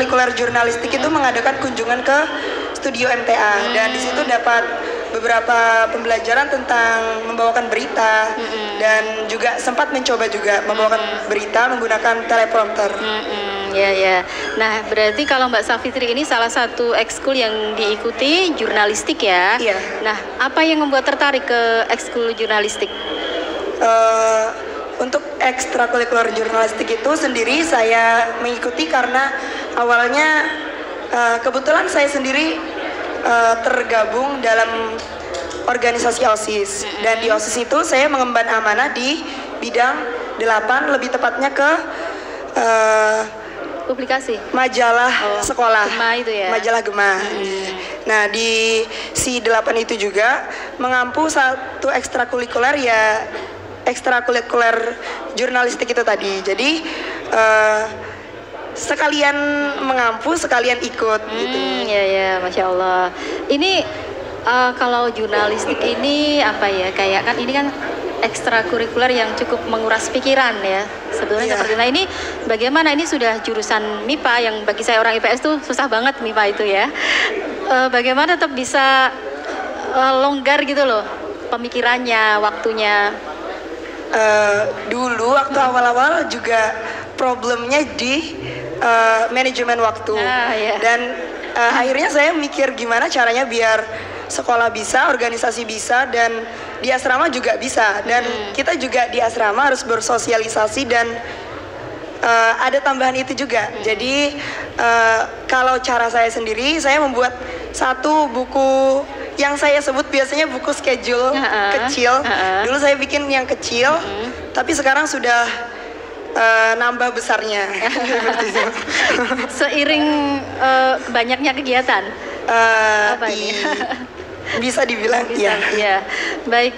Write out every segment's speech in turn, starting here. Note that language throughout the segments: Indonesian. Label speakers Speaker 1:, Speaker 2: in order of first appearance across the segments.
Speaker 1: ekstrakurikuler jurnalistik itu mengadakan kunjungan ke studio MTA dan di situ dapat beberapa pembelajaran tentang membawakan berita dan juga sempat mencoba juga membawakan berita menggunakan teleprompter.
Speaker 2: Ya. Nah, berarti kalau Mbak Safitri ini salah satu ekskul yang diikuti jurnalistik ya?
Speaker 1: Iya.
Speaker 2: Nah, apa yang membuat tertarik ke ekskul jurnalistik?
Speaker 1: Untuk ekstrakurikuler jurnalistik itu sendiri saya mengikuti karena awalnya kebetulan saya sendiri tergabung dalam organisasi OSIS dan di OSIS itu saya mengemban amanah di bidang 8 lebih tepatnya ke
Speaker 2: publikasi
Speaker 1: majalah sekolah,
Speaker 2: Gema itu ya?
Speaker 1: Majalah Gema. Nah di si 8 itu juga mengampu satu ekstrakurikuler ya ekstrakurikuler jurnalistik itu tadi. Jadi sekalian mengampu, sekalian ikut gitu.
Speaker 2: Ya, Masya Allah. Ini kalau jurnalistik ini apa ya? Kayak kan ini kan ekstrakurikuler yang cukup menguras pikiran ya. Sebetulnya seperti nah ini bagaimana ini sudah jurusan MIPA yang bagi saya orang IPS tuh susah banget MIPA itu ya. Bagaimana tetap bisa longgar gitu loh pemikirannya, waktunya.
Speaker 1: Dulu waktu awal-awal juga problemnya di manajemen waktu dan akhirnya saya mikir gimana caranya biar sekolah bisa, organisasi bisa, dan di asrama juga bisa. Dan kita juga di asrama harus bersosialisasi dan ada tambahan itu juga. Jadi kalau cara saya sendiri, saya membuat satu buku yang saya sebut biasanya buku schedule kecil. Dulu saya bikin yang kecil, tapi sekarang sudah nambah besarnya.
Speaker 2: Seiring banyaknya kegiatan. Apa ini?
Speaker 1: Bisa dibilang
Speaker 2: ya. Baik,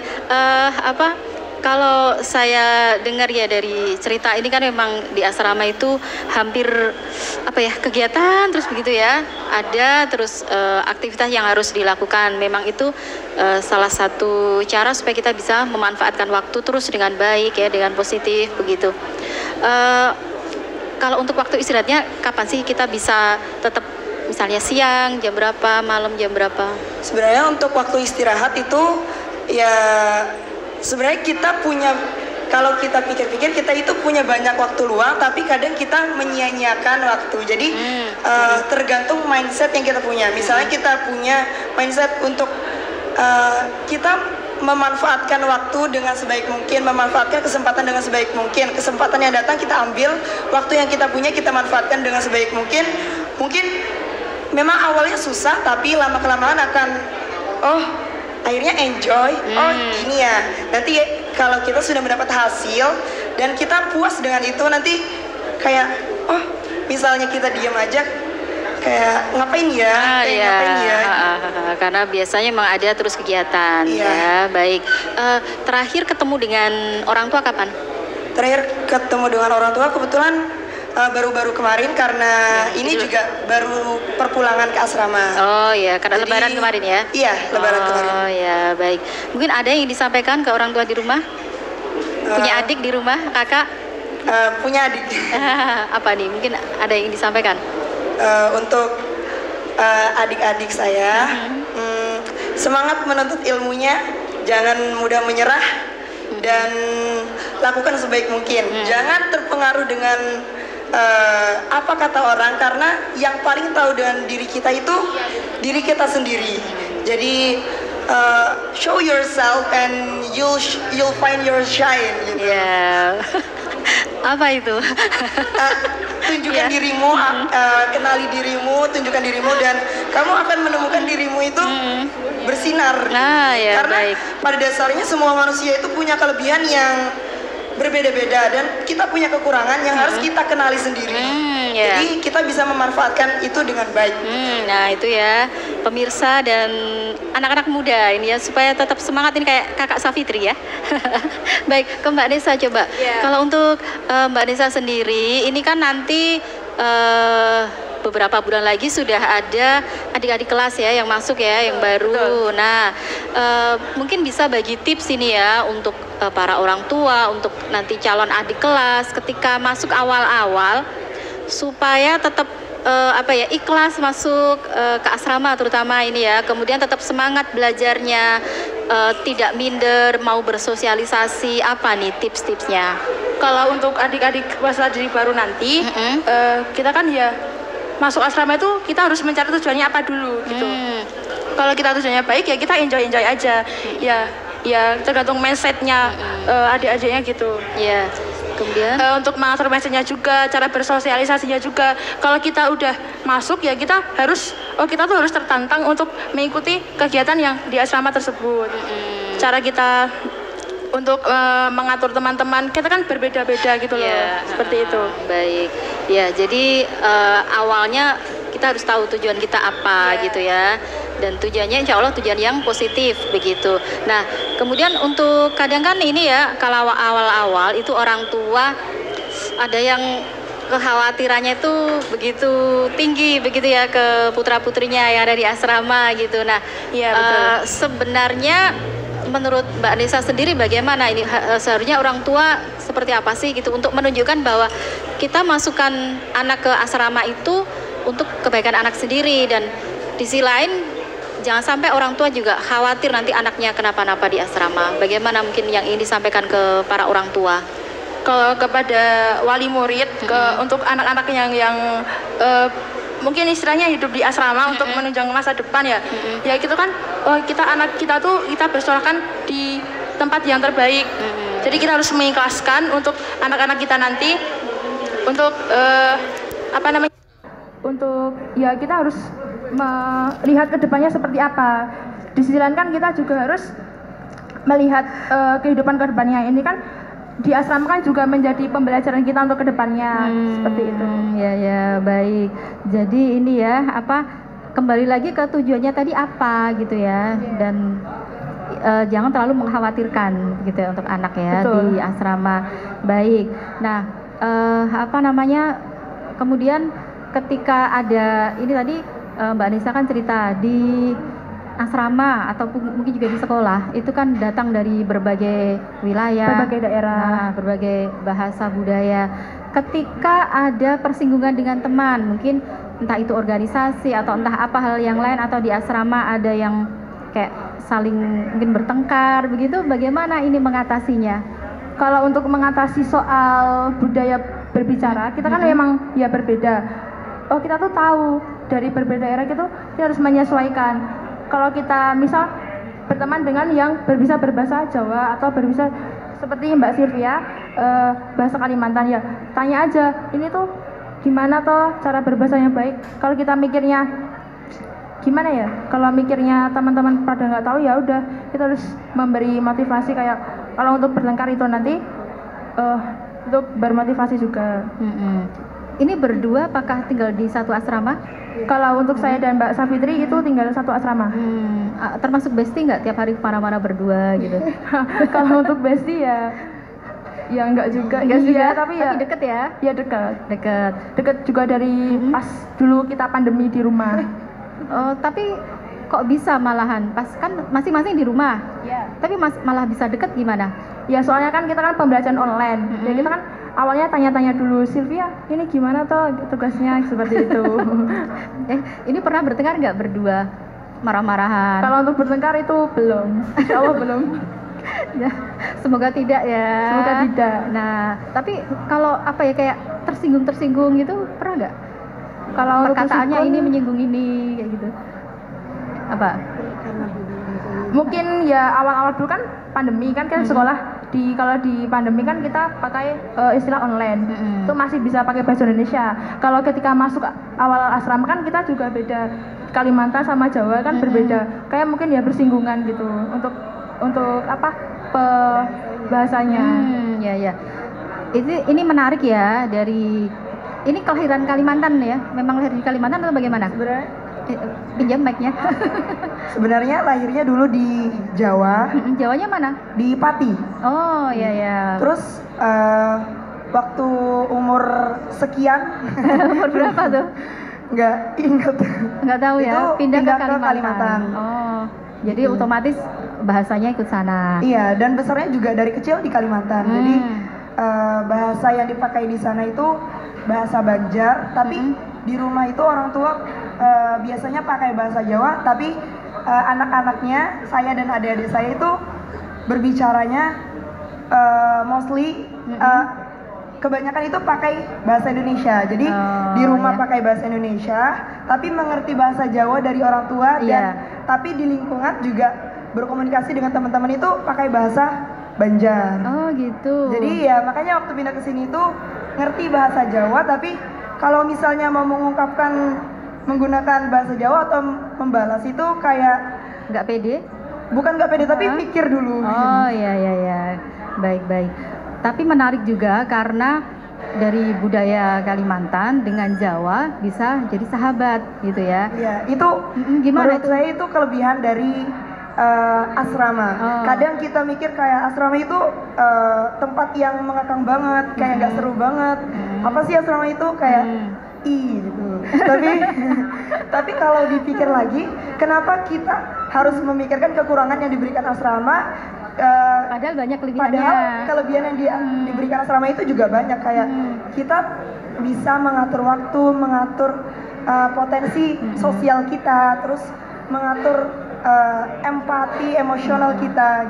Speaker 2: kalau saya dengar ya dari cerita ini kan memang di asrama itu hampir kegiatan terus begitu ya. Ada terus aktivitas yang harus dilakukan. Memang itu salah satu cara supaya kita bisa memanfaatkan waktu terus dengan baik ya, dengan positif begitu. Kalau untuk waktu istirahatnya kapan sih kita bisa tetap misalnya siang jam berapa, malam jam berapa?
Speaker 1: Sebenarnya untuk waktu istirahat itu ya sebenarnya kita punya, kalau kita pikir-pikir kita itu punya banyak waktu luang tapi kadang kita menyia-nyiakan waktu. Jadi tergantung mindset yang kita punya. Misalnya kita punya mindset untuk kita memanfaatkan waktu dengan sebaik mungkin, memanfaatkan kesempatan dengan sebaik mungkin. Kesempatan yang datang kita ambil, waktu yang kita punya kita manfaatkan dengan sebaik mungkin. Mungkin memang awalnya susah tapi lama-kelamaan akan akhirnya enjoy. Gini ya. Nanti kalau kita sudah mendapat hasil dan kita puas dengan itu, nanti kayak misalnya kita diam aja kayak ngapain ya? Ngapain ya?
Speaker 2: Karena biasanya memang ada terus kegiatan ya. Baik. Terakhir ketemu dengan orang tua kapan?
Speaker 1: Terakhir ketemu dengan orang tua kebetulan baru-baru kemarin karena ini juga baru perpulangan ke asrama.
Speaker 2: Oh ya, karena lebaran kemarin ya?
Speaker 1: Iya, lebaran kemarin.
Speaker 2: Oh ya, baik. Mungkin ada yang disampaikan ke orang tua di rumah? Punya adik di rumah, kakak?
Speaker 1: Punya adik.
Speaker 2: Apa nih? Mungkin ada yang disampaikan?
Speaker 1: Untuk adik-adik saya, semangat menuntut ilmunya, jangan mudah menyerah dan lakukan sebaik mungkin. Jangan terpengaruh dengan apa kata orang, karena yang paling tahu dengan diri kita itu diri kita sendiri. Jadi show yourself and you'll find your shine gitu.
Speaker 2: Apa itu?
Speaker 1: Tunjukkan dirimu, kenali dirimu, tunjukkan dirimu, dan kamu akan menemukan dirimu itu bersinar. Karena pada dasarnya semua manusia itu punya kelebihan yang berbeda-beda dan kita punya kekurangan yang harus kita kenali sendiri. Jadi kita bisa memanfaatkan itu dengan baik.
Speaker 2: Nah itu ya pemirsa dan anak-anak muda ini ya, supaya tetap semangat ini kayak kakak Safitri ya. Baik, ke Mbak Nesa coba. Kalau untuk Mbak Nesa sendiri ini kan nanti beberapa bulan lagi sudah ada adik-adik kelas ya yang masuk ya, yang baru. Nah, mungkin bisa bagi tips ini ya untuk para orang tua, untuk nanti calon adik kelas ketika masuk awal-awal supaya tetap ikhlas masuk ke asrama terutama ini ya, kemudian tetap semangat belajarnya, tidak minder, mau bersosialisasi, apa nih tips-tipsnya?
Speaker 3: Kalau untuk adik-adik kelas jadi baru nanti, kita kan ya masuk asrama itu kita harus mencari tujuannya apa dulu gitu. Kalau kita tujuannya baik ya kita enjoy aja. Ya tergantung mindsetnya adik-adiknya gitu.
Speaker 2: Ya. Kemudian
Speaker 3: untuk mengatur mindsetnya juga, cara bersosialisasinya juga. Kalau kita udah masuk ya kita tuh harus tertantang untuk mengikuti kegiatan yang di asrama tersebut. Cara kita untuk mengatur teman-teman kita kan berbeda-beda gitu loh, seperti itu.
Speaker 2: Baik, ya jadi awalnya kita harus tahu tujuan kita apa gitu ya, dan tujuannya insya Allah tujuan yang positif begitu. Nah kemudian untuk kadang kan ini ya, kalau awal-awal itu orang tua ada yang kekhawatirannya itu begitu tinggi begitu ya ke putra-putrinya yang ada di asrama gitu. Nah sebenarnya menurut Mbak Nisa sendiri bagaimana ini, seharusnya orang tua seperti apa sih gitu untuk menunjukkan bahwa kita masukkan anak ke asrama itu untuk kebaikan anak sendiri, dan di sisi lain jangan sampai orang tua juga khawatir nanti anaknya kenapa-napa di asrama. Bagaimana mungkin yang ini disampaikan ke para orang tua?
Speaker 3: Kalau kepada wali murid, untuk anak-anak yang mungkin istilahnya hidup di asrama untuk menunjang masa depan ya, ya gitu kan, anak kita tuh kita bersekolahkan di tempat yang terbaik. Jadi kita harus mengikhlaskan untuk anak-anak kita nanti, untuk untuk ya kita harus melihat kedepannya seperti apa. Di sisi lain kan kita juga harus melihat kehidupan kedepannya. Ini kan di asrama kan juga menjadi pembelajaran kita untuk kedepannya, seperti itu.
Speaker 2: Ya baik. Jadi ini ya kembali lagi ke tujuannya tadi apa gitu ya, dan jangan terlalu mengkhawatirkan gitu ya untuk anak ya. Betul. Di asrama. Baik. Nah kemudian ketika ada ini tadi Mbak Nisa kan cerita di asrama atau mungkin juga di sekolah itu kan datang dari berbagai wilayah,
Speaker 3: berbagai daerah,
Speaker 2: berbagai bahasa budaya. Ketika ada persinggungan dengan teman, mungkin entah itu organisasi atau entah apa hal yang lain, atau di asrama ada yang kayak saling mungkin bertengkar begitu, bagaimana ini mengatasinya?
Speaker 3: Kalau untuk mengatasi soal budaya berbicara, kita kan memang ya berbeda. Kita tuh tahu dari berbeda daerah kita harus menyesuaikan. Kalau kita misal berteman dengan yang berbisa berbahasa Jawa atau berbisa seperti Mbak Sylvia bahasa Kalimantan, ya tanya aja ini tuh gimana toh cara berbahasa yang baik. Kalau kita mikirnya gimana ya, kalau mikirnya teman-teman pada nggak tahu, ya udah kita harus memberi motivasi, kayak kalau untuk bertengkar itu nanti untuk bermotivasi juga.
Speaker 2: Ini berdua apakah tinggal di satu asrama?
Speaker 3: Kalau untuk saya dan Mbak Safitri itu tinggal satu asrama.
Speaker 2: Termasuk bestie nggak, tiap hari kemana-mana berdua gitu?
Speaker 3: Kalau untuk bestie ya nggak juga. Iya, tapi
Speaker 2: deket ya?
Speaker 3: Ya deket juga dari pas dulu kita pandemi di rumah.
Speaker 2: Tapi kok bisa malahan pas kan masing-masing di rumah?
Speaker 3: Iya.
Speaker 2: Tapi malah bisa deket gimana?
Speaker 3: Ya soalnya kan kita kan pembelajaran online. Ya kita kan awalnya tanya-tanya dulu, Sylvia ini gimana toh tugasnya, seperti itu.
Speaker 2: Ini pernah bertengkar nggak berdua? Marah-marahan?
Speaker 3: Kalau untuk bertengkar itu belum, insya Allah belum.
Speaker 2: Semoga tidak ya.
Speaker 3: Semoga tidak.
Speaker 2: Nah tapi kalau kayak tersinggung gitu pernah nggak? Kalau perkataannya ini menyinggung ini kayak gitu, apa?
Speaker 3: Mungkin ya awal-awal dulu kan pandemi kan kita sekolah kalau di pandemi kan kita pakai istilah online. Itu masih bisa pakai bahasa Indonesia. Kalau ketika masuk awal asrama kan kita juga beda, Kalimantan sama Jawa kan berbeda. Kayak mungkin ya bersinggungan gitu untuk bahasanya.
Speaker 2: Ya. Ini menarik ya, dari ini kelahiran Kalimantan ya. Memang lahir di Kalimantan atau bagaimana?
Speaker 1: Sebenarnya
Speaker 2: pinjam mic-nya.
Speaker 1: Sebenarnya lahirnya dulu di Jawa.
Speaker 2: Jawanya mana?
Speaker 1: Di Pati.
Speaker 2: Oh ya.
Speaker 1: Terus waktu umur sekian
Speaker 2: umur berapa tuh? Nggak tahu ya. Pindah ke Kalimantan. Oh, jadi otomatis bahasanya ikut sana.
Speaker 1: Iya, dan besarnya juga dari kecil di Kalimantan. Jadi bahasa yang dipakai di sana itu bahasa Banjar, tapi di rumah itu orang tua biasanya pakai bahasa Jawa, tapi anak-anaknya, saya dan adik-adik saya itu berbicaranya mostly kebanyakan itu pakai bahasa Indonesia. Jadi di rumah pakai bahasa Indonesia, tapi mengerti bahasa Jawa dari orang tua dan tapi di lingkungan juga berkomunikasi dengan teman-teman itu pakai bahasa Banjar.
Speaker 2: Oh gitu.
Speaker 1: Jadi ya makanya waktu pindah ke sini itu ngerti bahasa Jawa, tapi kalau misalnya mau mengungkapkan menggunakan bahasa Jawa atau membalas itu kayak
Speaker 2: nggak pede?
Speaker 1: Bukan nggak pede, tapi pikir dulu.
Speaker 2: Oh iya. Baik. Tapi menarik juga karena dari budaya Kalimantan dengan Jawa bisa jadi sahabat gitu ya.
Speaker 1: Iya, itu
Speaker 2: gimana
Speaker 1: menurut saya itu kelebihan dari asrama. Kadang kita mikir kayak asrama itu tempat yang mengekang banget, kayak nggak seru banget. Apa sih asrama itu kayak gitu. Tapi kalau dipikir lagi, kenapa kita harus memikirkan kekurangan yang diberikan asrama?
Speaker 2: Padahal banyak kelebihannya.
Speaker 1: Padahal kelebihan yang diberikan asrama itu juga banyak, kayak kita bisa mengatur waktu, mengatur potensi sosial kita, terus mengatur empati emosional kita.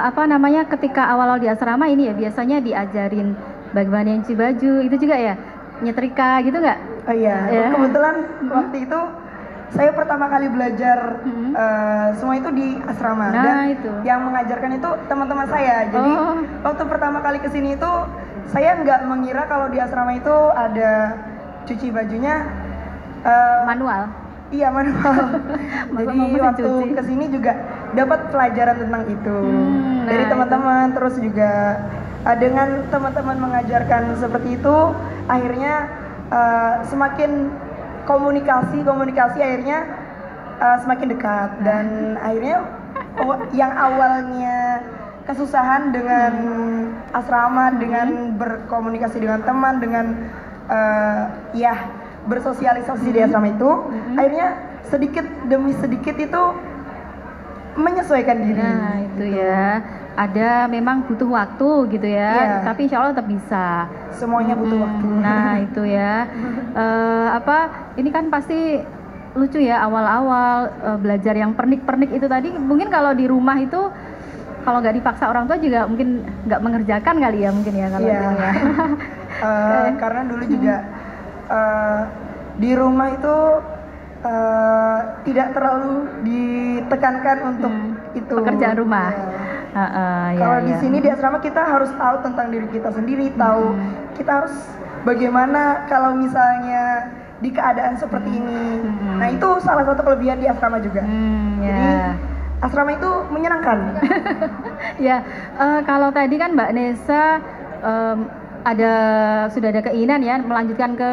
Speaker 2: Apa namanya, ketika awal-awal di asrama ini ya biasanya diajarin bagaimana nyuci baju, itu juga ya, nyetrika gitu nggak?
Speaker 1: Oh iya, kebetulan waktu itu saya pertama kali belajar semua itu di asrama, dan
Speaker 2: itu
Speaker 1: yang mengajarkan itu teman-teman saya. Jadi waktu pertama kali kesini itu saya nggak mengira kalau di asrama itu ada cuci bajunya
Speaker 2: manual.
Speaker 1: Iya, manual. Jadi waktu kesini juga dapat pelajaran tentang itu dari teman-teman, terus juga dengan teman-teman mengajarkan seperti itu, akhirnya semakin komunikasi akhirnya semakin dekat, dan akhirnya yang awalnya kesusahan dengan asrama, dengan berkomunikasi dengan teman, dengan bersosialisasi di asrama itu, akhirnya sedikit demi sedikit itu menyesuaikan diri.
Speaker 2: Nah itu ya, ada memang butuh waktu gitu ya, tapi insya Allah tetap bisa.
Speaker 1: Semuanya butuh waktu.
Speaker 2: Nah itu ya, ini kan pasti lucu ya awal-awal belajar yang pernik-pernik itu tadi. Mungkin kalau di rumah itu kalau nggak dipaksa orang tua juga mungkin nggak mengerjakan kali ya, mungkin ya kalau itu ya.
Speaker 1: Karena dulu juga di rumah itu tidak terlalu ditekankan untuk itu
Speaker 2: pekerjaan rumah.
Speaker 1: Kalau di sini di asrama kita harus tahu tentang diri kita sendiri, tahu kita harus bagaimana kalau misalnya di keadaan seperti ini. Nah itu salah satu kelebihan di asrama juga. Jadi asrama itu menyenangkan.
Speaker 2: Kalau tadi kan Mbak Nesa sudah ada keinginan ya melanjutkan ke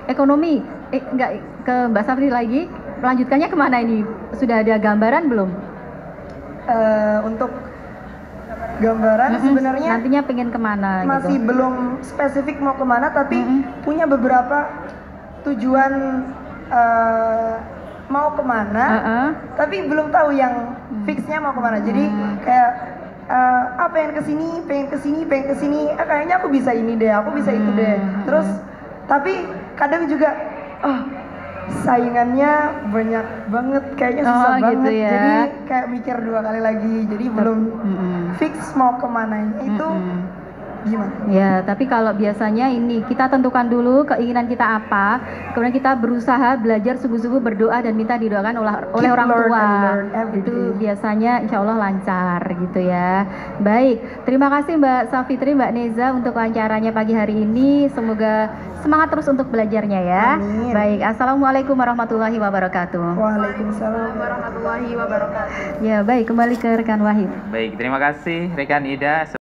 Speaker 2: ekonomi, enggak ke Mbak Safri lagi, melanjutkannya kemana ini? Sudah ada gambaran belum?
Speaker 1: Untuk gambaran sebenarnya
Speaker 2: nantinya pengen kemana?
Speaker 1: Masih gitu? Belum spesifik mau kemana, tapi punya beberapa tujuan mau kemana, tapi belum tahu yang fixnya mau kemana. Jadi kayak pengen kesini, kayaknya aku bisa ini deh, aku bisa itu deh. Terus tapi kadang juga saingannya banyak banget, kayaknya susah banget ya. Jadi kayak mikir 2 kali lagi, jadi belum fix mau kemana itu gimana?
Speaker 2: Ya, tapi kalau biasanya ini kita tentukan dulu keinginan kita apa, kemudian kita berusaha belajar sungguh-sungguh, berdoa dan minta didoakan oleh orang tua. Itu biasanya insya Allah lancar gitu ya. Baik, terima kasih Mbak Safitri, Mbak Neza untuk wawancaranya pagi hari ini. Semoga semangat terus untuk belajarnya ya.
Speaker 1: Amin.
Speaker 2: Baik, assalamualaikum warahmatullahi wabarakatuh.
Speaker 1: Waalaikumsalam warahmatullahi wabarakatuh.
Speaker 2: Ya baik, kembali ke rekan Wahid.
Speaker 4: Baik, terima kasih rekan Ida.